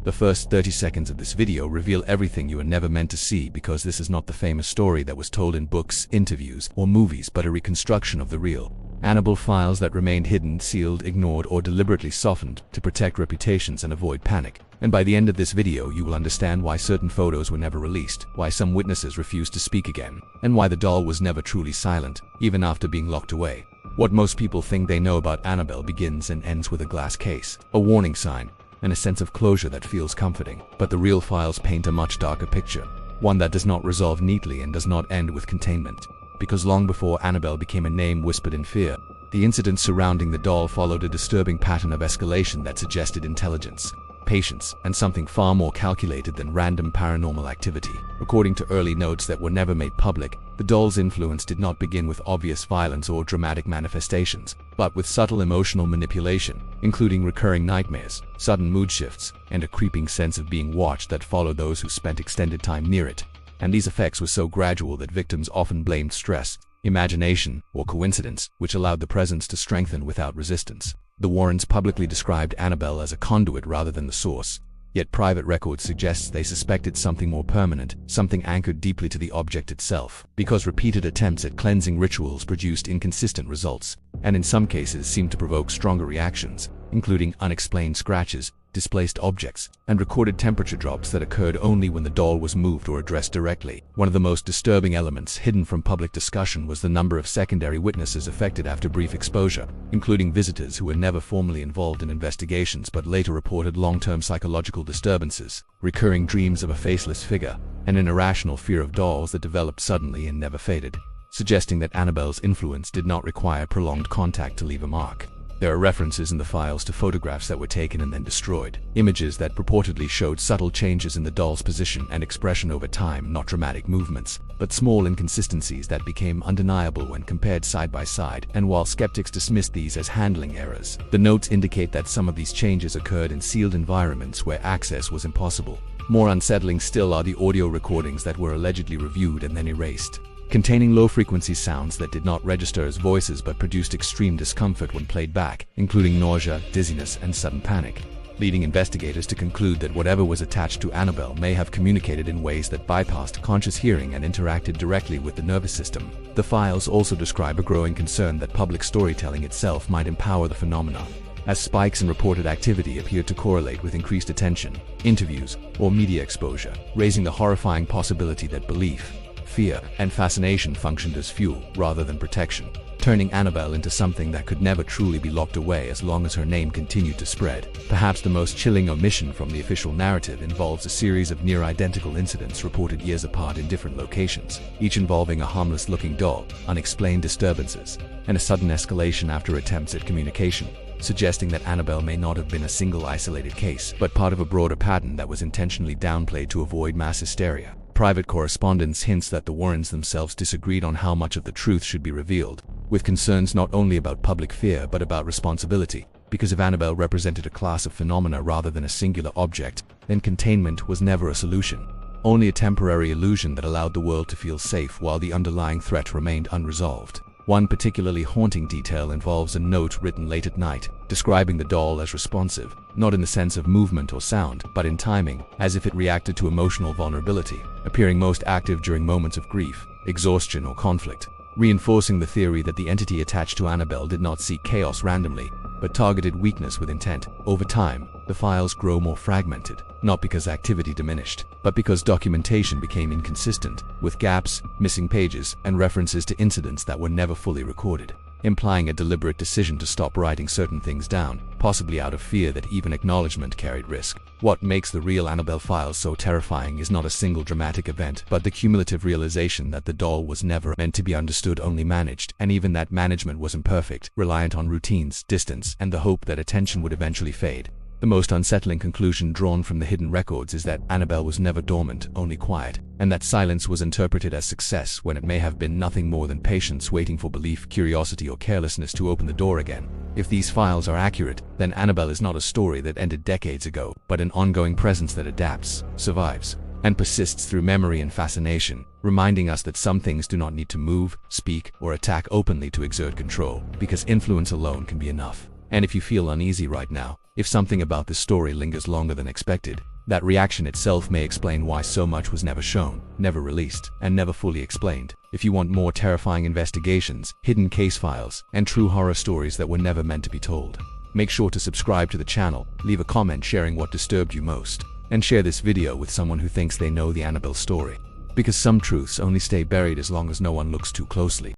The first 30 seconds of this video reveal everything you are never meant to see, because this is not the famous story that was told in books, interviews, or movies, but a reconstruction of the real Annabelle files that remained hidden, sealed, ignored, or deliberately softened to protect reputations and avoid panic. And by the end of this video, you will understand why certain photos were never released, why some witnesses refused to speak again, and why the doll was never truly silent, even after being locked away. What most people think they know about Annabelle begins and ends with a glass case, a warning sign, and a sense of closure that feels comforting. But the real files paint a much darker picture, one that does not resolve neatly and does not end with containment. Because long before Annabelle became a name whispered in fear, the incidents surrounding the doll followed a disturbing pattern of escalation that suggested intelligence, patience, and something far more calculated than random paranormal activity. According to early notes that were never made public, the doll's influence did not begin with obvious violence or dramatic manifestations, but with subtle emotional manipulation, including recurring nightmares, sudden mood shifts, and a creeping sense of being watched that followed those who spent extended time near it. And these effects were so gradual that victims often blamed stress, imagination, or coincidence, which allowed the presence to strengthen without resistance. The Warrens publicly described Annabelle as a conduit rather than the source, yet private record suggests they suspected something more permanent, something anchored deeply to the object itself, because repeated attempts at cleansing rituals produced inconsistent results, and in some cases seemed to provoke stronger reactions, including unexplained scratches, displaced objects, and recorded temperature drops that occurred only when the doll was moved or addressed directly. One of the most disturbing elements hidden from public discussion was the number of secondary witnesses affected after brief exposure, including visitors who were never formally involved in investigations but later reported long-term psychological disturbances, recurring dreams of a faceless figure, and an irrational fear of dolls that developed suddenly and never faded, suggesting that Annabelle's influence did not require prolonged contact to leave a mark. There are references in the files to photographs that were taken and then destroyed, images that purportedly showed subtle changes in the doll's position and expression over time, not dramatic movements, but small inconsistencies that became undeniable when compared side by side. And while skeptics dismissed these as handling errors, the notes indicate that some of these changes occurred in sealed environments where access was impossible. More unsettling still are the audio recordings that were allegedly reviewed and then erased, containing low-frequency sounds that did not register as voices but produced extreme discomfort when played back, including nausea, dizziness, and sudden panic, leading investigators to conclude that whatever was attached to Annabelle may have communicated in ways that bypassed conscious hearing and interacted directly with the nervous system. The files also describe a growing concern that public storytelling itself might empower the phenomenon, as spikes in reported activity appeared to correlate with increased attention, interviews, or media exposure, raising the horrifying possibility that belief, fear, and fascination functioned as fuel rather than protection, turning Annabelle into something that could never truly be locked away as long as her name continued to spread. Perhaps the most chilling omission from the official narrative involves a series of near-identical incidents reported years apart in different locations, each involving a harmless-looking doll, unexplained disturbances, and a sudden escalation after attempts at communication, suggesting that Annabelle may not have been a single isolated case, but part of a broader pattern that was intentionally downplayed to avoid mass hysteria. Private correspondence hints that the Warrens themselves disagreed on how much of the truth should be revealed, with concerns not only about public fear but about responsibility, because if Annabelle represented a class of phenomena rather than a singular object, then containment was never a solution, only a temporary illusion that allowed the world to feel safe while the underlying threat remained unresolved. One particularly haunting detail involves a note written late at night, describing the doll as responsive, not in the sense of movement or sound, but in timing, as if it reacted to emotional vulnerability, appearing most active during moments of grief, exhaustion, or conflict, reinforcing the theory that the entity attached to Annabelle did not seek chaos randomly, but targeted weakness with intent. Over time, the files grow more fragmented, not because activity diminished, but because documentation became inconsistent, with gaps, missing pages, and references to incidents that were never fully recorded, implying a deliberate decision to stop writing certain things down, possibly out of fear that even acknowledgement carried risk. What makes the real Annabelle files so terrifying is not a single dramatic event, but the cumulative realization that the doll was never meant to be understood, only managed, and even that management was imperfect, reliant on routines, distance, and the hope that attention would eventually fade. The most unsettling conclusion drawn from the hidden records is that Annabelle was never dormant, only quiet, and that silence was interpreted as success when it may have been nothing more than patience waiting for belief, curiosity, or carelessness to open the door again. If these files are accurate, then Annabelle is not a story that ended decades ago, but an ongoing presence that adapts, survives, and persists through memory and fascination, reminding us that some things do not need to move, speak, or attack openly to exert control, because influence alone can be enough. And if you feel uneasy right now, if something about this story lingers longer than expected, That reaction itself may explain why so much was never shown, never released, and never fully explained. If you want more terrifying investigations, hidden case files, and true horror stories that were never meant to be told, make sure to subscribe to the channel, leave a comment sharing what disturbed you most, and share this video with someone who thinks they know the Annabelle story. Because some truths only stay buried as long as no one looks too closely.